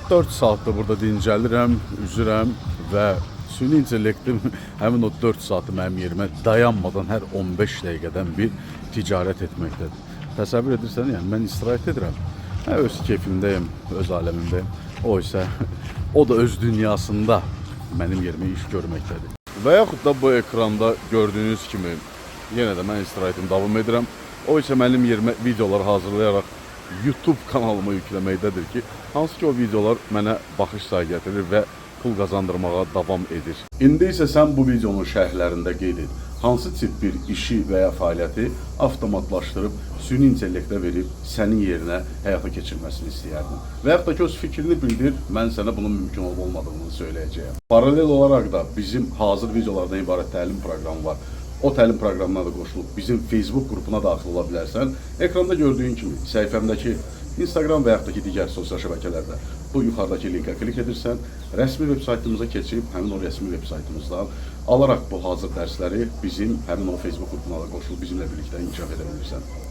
4 saatdır burada dincəlirəm, üzürəm və süni intellektim həmin o 4 saatı mənim yerimə dayanmadan hər 15 dəqiqədən bir ticarət etməkdədir. Təsəvvür edirsən, yəni mən istirahət edirəm. Öz keyfimdəyim, öz aləmimdəyim. O isə, o da öz dünyasında mənim yerimə iş görməkdədir. Və yaxud da bu ekranda gördüyünüz kimi yenə də mən istirahətimi davam edirəm. O isə mənim yerimə videolar hazırlayaraq YouTube kanalıma yükləməkdədir ki, hansı ki o videolar mənə baxış sayı gətirir və pul qazandırmağa davam edir. İndi isə sən bu videonun şərhlərində qeyd et. Hansı tip bir işi və ya fəaliyyəti avtomatlaşdırıb, süni intellektə verib sənin yerinə həyata keçirməsini istəyərdin. Və yaxud da ki, öz fikrini bildir, mən sənə bunun mümkün olmadığını söyləyəcəyəm. Paralel olaraq da bizim hazır videolardan ibarət təlim proqramı var. O təlim proqramına da qoşulub bizim Facebook qrupuna daxil ola bilərsən. Ekranda gördüyün kimi səhifəmdəki Instagram və yaxud da ki, digər sosial şəbəkələrdə bu yuxarıdakı linkə klik edirsən, rəsmi veb saytımıza keçib, həmin o rəsmi veb saytımızdan alaraq bu hazır dərsləri bizim həmin o Facebook qrupuna da qoşulub bizimlə birlikdə inkişaf edə bilirsən.